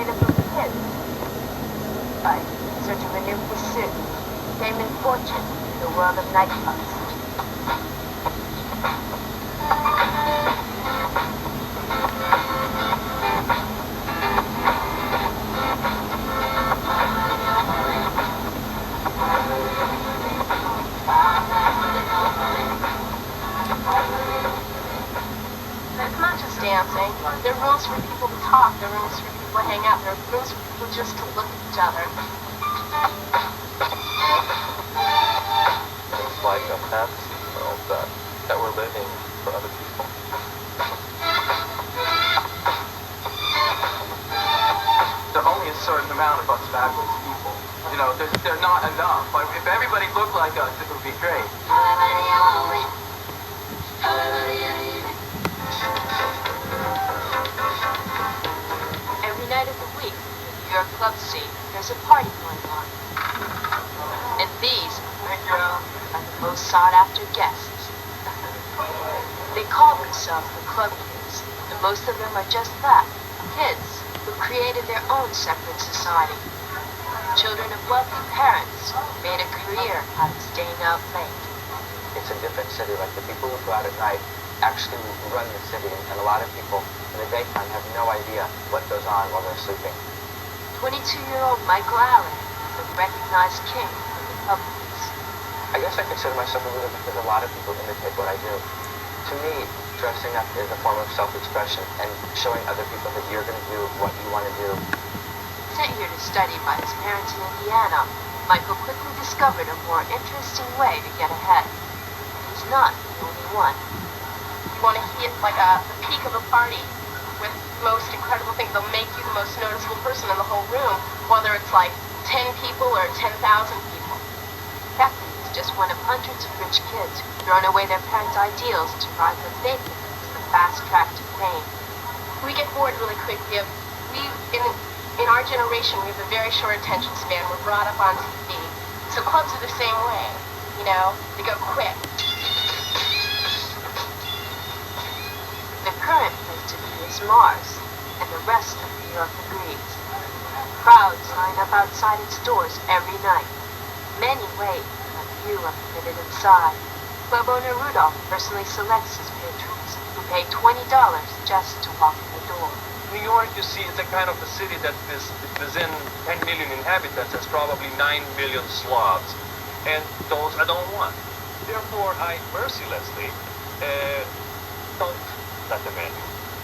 separated from the kids. But in search of a new pursuit, fame and fortune in the world of nightclubs. Dancing. There are rooms for people to talk, there are rooms for people to hang out, there are rooms for people just to look at each other. It's like a fantasy world that we're living for other people. There are only a certain amount of us fabulous people. You know, they're not enough. Like, if everybody looked like us, it would be great. Every night of the week, in the New York club scene, there's a party going on. And these are the most sought-after guests. They call themselves the club kids, and most of them are just that, kids who created their own separate society. Children of wealthy parents who made a career out of staying out late. It's a different city. Like, the people who go out at night actually run the city, and a lot of people in the daytime have no idea what goes on while they're sleeping. 22-year-old Michael Alig is a recognized king of the club kids. I guess I consider myself a leader because a lot of people imitate what I do. To me, dressing up is a form of self-expression and showing other people that you're going to do what you want to do. Sent here to study by his parents in Indiana, Michael quickly discovered a more interesting way to get ahead. He's not the only one. You want to hit like the peak of a party with the most incredible thing. They'll make you the most noticeable person in the whole room, whether it's like 10 people or 10,000 people. Keoki is just one of hundreds of rich kids who've thrown away their parents' ideals to ride what they think is the fast track to fame. We get bored really quick. In our generation, we have a very short attention span. We're brought up on TV. So clubs are the same way. You know, they go quick. The current place to be is Mars, and the rest of New York agrees. Crowds line up outside its doors every night. Many wait, but few are permitted inside. Club owner Rudolph personally selects his patrons, who pay $20 just to walk in the door. New York, you see, is a kind of a city that is within 10 million inhabitants. There's probably 9 million Slavs, and those I don't want. Therefore, I mercilessly don't let them in.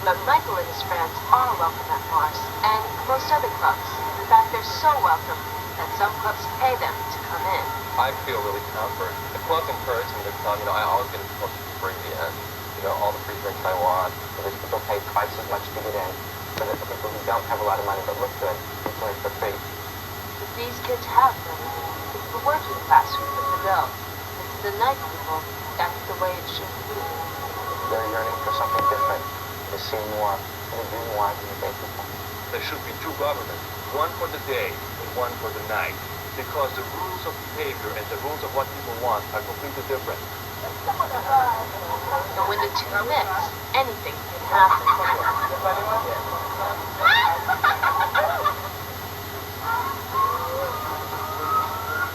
But Michael and his friends are welcome at Mars, and most other clubs. In fact, they're so welcome that some clubs pay them to come in. I feel really comfort. The club encouraged me to come. You know, I always get a club for free, and you know, all the free drinks I want. So there's people pay twice as much to get in, so that the people who don't have a lot of money but look good can join for free. But these kids have money. It's the working class who put the bill. It's the night people. That's the way it should be. They're yearning for something different, to see more, and to do more than the day people. There should be two governments, one for the day and one for the night, because the rules of behavior and the rules of what people want are completely different. And when the two mix, anything can happen.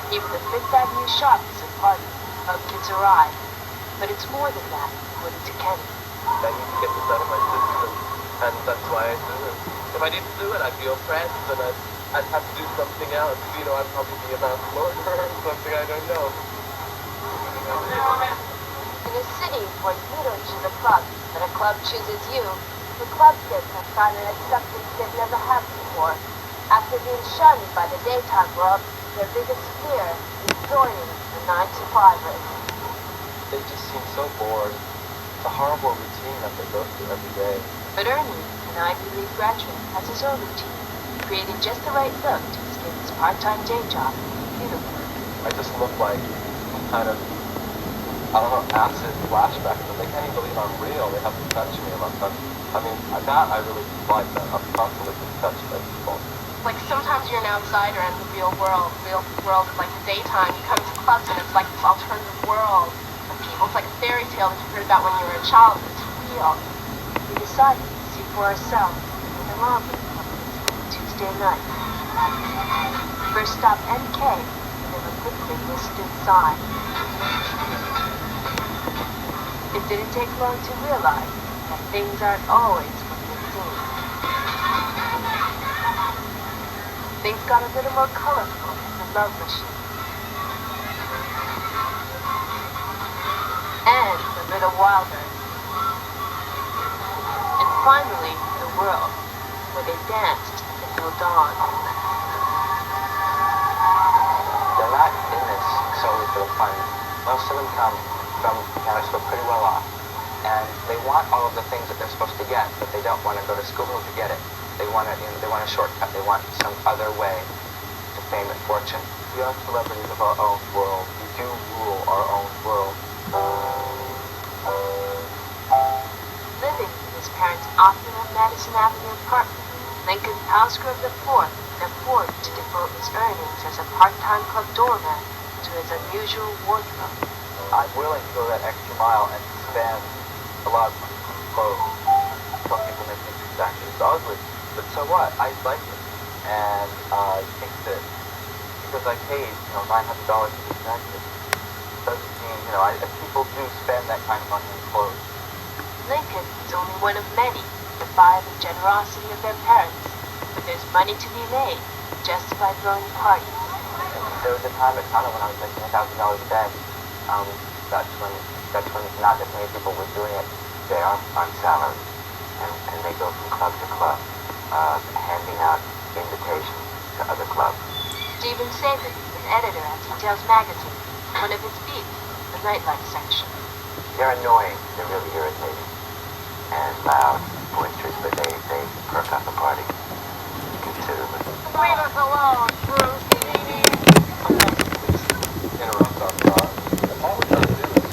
Even the Fifth Avenue shop is a party. Club kids arrive. But it's more than that, according to Kenny. I need to get this out of my system, and that's why I do it. If I didn't do it, I'd be oppressed, and I'd have to do something else. You know, I'd probably be a mass murderer or something, I don't know. In a city where you don't choose a club, but a club chooses you, the club kids have found an acceptance they've never had before. After being shunned by the daytime world, their biggest fear is joining the 9-to-5ers. They just seem so bored. It's a horrible routine that they go through every day. But Ernie, an Ivy League graduate, has his own routine, creating just the right look to escape his part-time day job in computer work. I just look like some kind of, I don't know, acid flashback, but they can't even believe I'm real. They have to touch me. I mean, that I really like that. I'm constantly being touched by people. Like sometimes you're an outsider in the real world. Real world is like the daytime. You come to clubs and it's like this alternative world. It's like a fairy tale that you heard about when you were a child, but it's real. We decided to see for ourselves in the lobby of Tuesday. Tuesday night. First stop NK, they were quickly whisked inside. It didn't take long to realize that things aren't always what they seem. Things got a little more colorful in the love machine. And a little wilder. And finally, the world, where they danced until dawn. They're not in this solely for the fun. Most of them come from parents who are pretty well off, and they want all of the things that they're supposed to get, but they don't want to go to school to get it. They want a shortcut. They want some other way to fame and fortune. We are celebrities of our own world. We do rule our own world. Living in his parents' opulent Madison Avenue apartment, Lincoln Palsgrove IV could afford to devote his earnings as a part-time club doorman to his unusual wardrobe. I'm willing to go that extra mile and spend a lot of clothes. Some people may think it's actually ugly, but so what? I like it. And I think that because I paid, $900 for this jacket, doesn't mean, people do spend that kind of money on clothes. Lincoln is only one of many who defy the generosity of their parents, but there's money to be made just by throwing parties. There was a time at Toronto when I was making $1,000 a day. That's when not as many people were doing it. They are on salary, and they go from club to club, handing out invitations to other clubs. Stephen Saban is an editor at Details Magazine, one of his beats, the nightlife section. They're annoying. They're really irritating and loud, boisterous, but they perk up a party considerably. Leave us alone, Bruce. Interrupt our thought. All we're trying to do is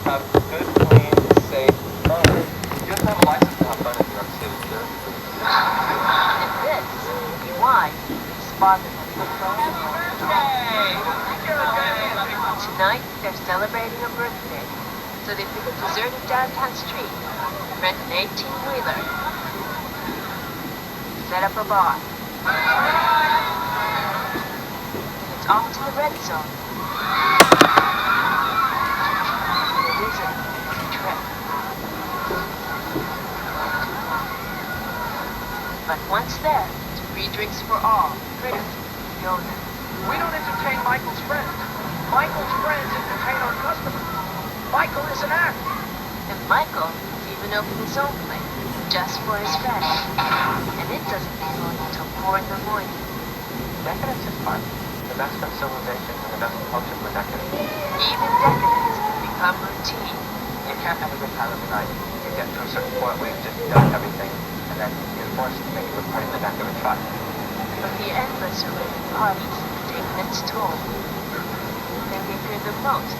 have good, clean, safe fun. You have to have a license to have fun in New York City, sir. And this is why he's father of the Tonight, they're celebrating a birthday, so they pick a deserted downtown street, rent an 18-wheeler, set up a bar. And it's off to the red zone. It isn't a trip. But once there, it's free drinks for all, courtesy of the owner. We don't entertain Michael's friends. Michael's friends entertain our customers. Michael is an actor. And Michael has even opened his own place, just for his friends. And it doesn't get going until 4 in the morning. Decadence is fun. The best of civilizations and the best of culture were decadent. Even decadence has become routine. You can't have a good time every night. You get to a certain point where you've just done everything, and then you're forced to make it a part of the back of a truck. But the endless array of parties has taken its toll. Then we fear the most,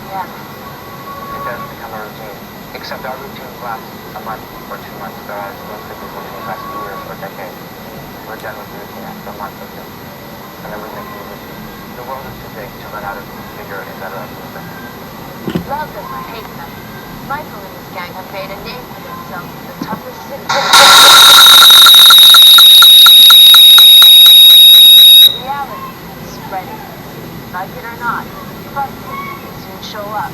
yeah. It does become a routine. Except our routines last a month or 2 months, whereas most people's routines last years or decades. We're done with the routine after a month or two. And then we make new routines. The world is too big to run out of bigger and better ideas. Love them or hate them, Michael and his gang have made a name for themselves in the toughest city. Reality is spreading. Like it or not, front will soon show up.